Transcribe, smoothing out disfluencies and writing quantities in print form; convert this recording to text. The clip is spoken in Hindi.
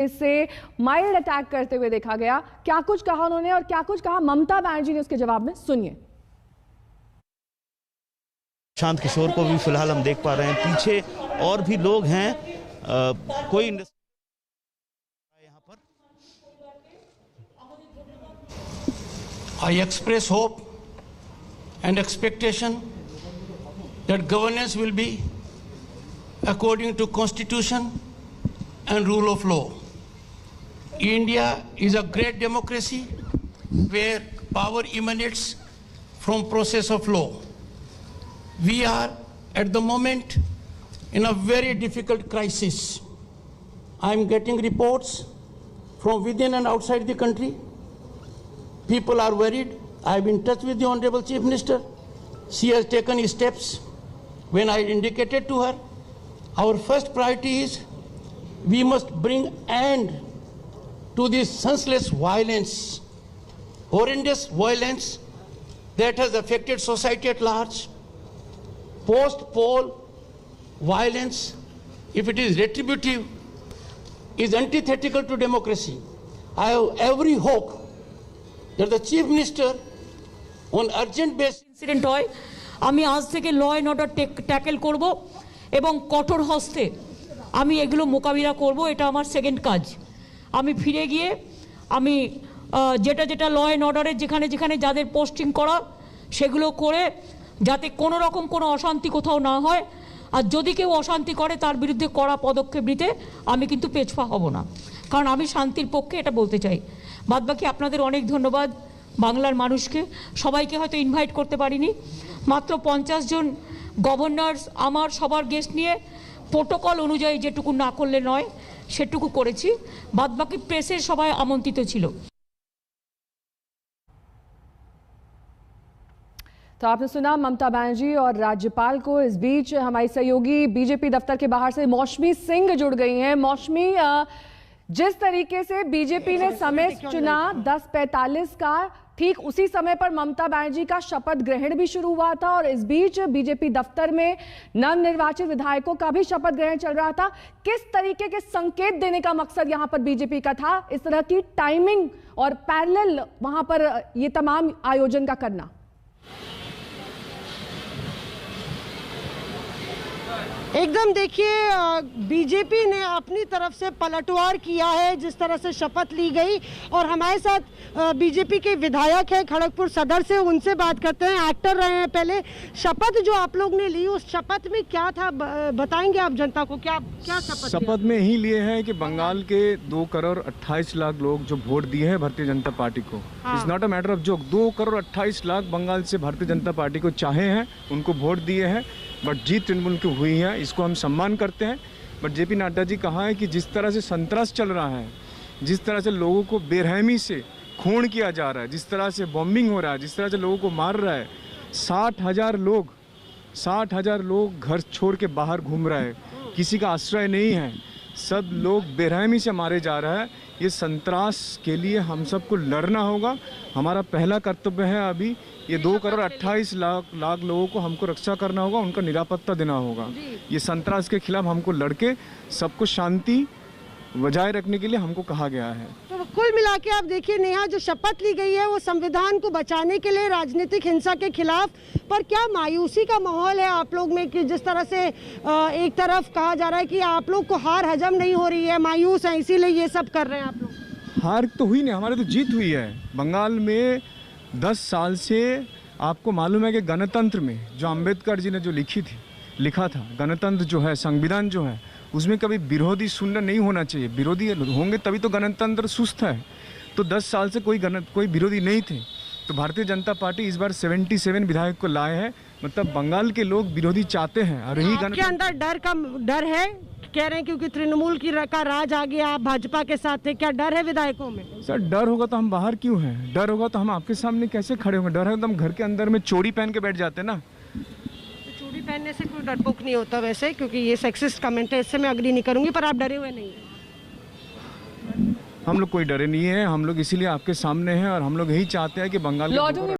से माइल्ड अटैक करते हुए देखा गया। क्या कुछ कहा उन्होंने और क्या कुछ कहा ममता बनर्जी ने उसके जवाब में, सुनिए। शांत किशोर को भी फिलहाल हम देख पा रहे हैं, पीछे और भी लोग हैं। कोई यहाँ पर I express hope and expectation that governance will be according to Constitution and rule of law. India is a great democracy where power emanates from process of law. We are at the moment in a very difficult crisis. I am getting reports from within and outside the country. People are worried. I have been in touch with the Honorable Chief Minister. She has taken steps when I indicated to her. Our first priority is we must bring end to this senseless violence, horrendous violence that has affected society at large. Post-poll violence, if it is retributive, is antithetical to democracy. I have every hope that the Chief Minister on urgent basis incident hoy আমি আজ থেকে ল এন্ড অর্ডার ট্যাকেল করব এবং কঠোর হস্তে আমি এগুলো মোকাবিলা করব। এটা আমার সেকেন্ড কাজ। আমি ফিরে গিয়ে আমি যেটা যেটা ল এন্ড অর্ডারের যেখানে যেখানে যাদের পোস্টিং করা সেগুলো করে যাতে কোনো রকম কোনো অশান্তি কোথাও না হয়, আর যদি কেউ অশান্তি করে তার বিরুদ্ধে কড়া পদক্ষেপ নিতে আমি কিন্তু পেছপা হব না, কারণ আমি শান্তির পক্ষে, এটা বলতে চাই। বাদবাকি আপনাদের অনেক ধন্যবাদ বাংলার মানুষকে। সবাইকে হয়তো ইনভাইট করতে পারিনি, মাত্র 50 জন গভর্নর্স আমার সবার গেস্ট নিয়ে প্রোটোকল অনুযায়ী যেটুকু না করলে নয় সেটুকু করেছি। বাদবাকি প্রেসের সবাই আমন্ত্রিত ছিল। तो आपने सुना ममता बनर्जी और राज्यपाल को। इस बीच हमारी सहयोगी बीजेपी दफ्तर के बाहर से मौसमी सिंह जुड़ गई हैं। मौसमी, जिस तरीके से बीजेपी ने समय चुना 10:45 का, ठीक उसी समय पर ममता बनर्जी का शपथ ग्रहण भी शुरू हुआ था और इस बीच बीजेपी दफ्तर में नवनिर्वाचित विधायकों का भी शपथ ग्रहण चल रहा था। किस तरीके के संकेत देने का मकसद यहां पर बीजेपी का था, इस तरह की टाइमिंग और पैरेलल वहां पर ये तमाम आयोजन का करना? एकदम देखिए, बीजेपी ने अपनी तरफ से पलटवार किया है जिस तरह से शपथ ली गई। और हमारे साथ बीजेपी के विधायक हैं खड़गपुर सदर से, उनसे बात करते हैं। एक्टर रहे हैं पहले। शपथ जो आप लोग ने ली, उस शपथ में क्या था बताएंगे आप जनता को? क्या शपथ में ही लिए हैं कि बंगाल के 2 करोड़ 28 लाख लोग जो वोट दिए हैं भारतीय जनता पार्टी को, it's not a matter of joke. 2 crore 28 lakh Bengal से भारतीय जनता पार्टी को चाहे हैं, उनको वोट दिए हैं, बट जीत तृणमूल की हुई है, इसको हम सम्मान करते हैं। बट जेपी नड्डा जी कहा है कि जिस तरह से संतरास चल रहा है, जिस तरह से लोगों को बेरहमी से खून किया जा रहा है, जिस तरह से बॉम्बिंग हो रहा है, जिस तरह से लोगों को मार रहा है, 60,000 लोग घर छोड़ के बाहर घूम रहे हैं, किसी का आश्रय नहीं है, सब लोग बेरहमी से मारे जा रहे हैं। ये संतरास के लिए हम सबको लड़ना होगा। हमारा पहला कर्तव्य है अभी ये 2 करोड़ 28 लाख लोगों को हमको रक्षा करना होगा, उनका निरापत्ता देना होगा। ये संतरास के खिलाफ हमको लड़के सबको शांति बजाय रखने के लिए हमको कहा गया है। तो कुल मिला के आप देखिए नेहा, जो शपथ ली गई है वो संविधान को बचाने के लिए, राजनीतिक हिंसा के खिलाफ। पर क्या मायूसी का माहौल है आप लोग में कि जिस तरह से एक तरफ कहा जा रहा है कि आप लोग को हार हजम नहीं हो रही है, मायूस है इसीलिए ये सब कर रहे हैं आप लोग? हार तो हुई नहीं, हमारे तो जीत हुई है। बंगाल में 10 साल से आपको मालूम है कि गणतंत्र में जो अंबेडकर जी ने जो लिखा था, गणतंत्र जो है, संविधान जो है, उसमें कभी विरोधी शून्य नहीं होना चाहिए। विरोधी होंगे तभी तो गणतंत्र सुस्त है। तो 10 साल से कोई विरोधी नहीं थे। तो भारतीय जनता पार्टी इस बार 77 विधायक को लाए हैं, मतलब बंगाल के लोग विरोधी चाहते हैं। और यही आपके अंदर डर है, कह रहे हैं क्योंकि तृणमूल का राज आ गया, आप भाजपा के साथ थे, क्या डर है विधायकों में? सर डर होगा तो हम बाहर क्यों हैं? डर होगा तो हम आपके सामने कैसे खड़े होंगे? डर है तो हम घर के अंदर में चोरी पहन के बैठ जाते ना। तो चोरी पहनने से कोई डरपोक नहीं होता वैसे, क्योंकि ये सेक्सिस्ट कमेंट है, इससे मैं अग्री नहीं करूंगी। पर आप डरे हुए नहीं हैं? हम लोग कोई डरे नहीं है, हम लोग इसीलिए आपके सामने हैं और हम लोग यही चाहते हैं कि बंगाल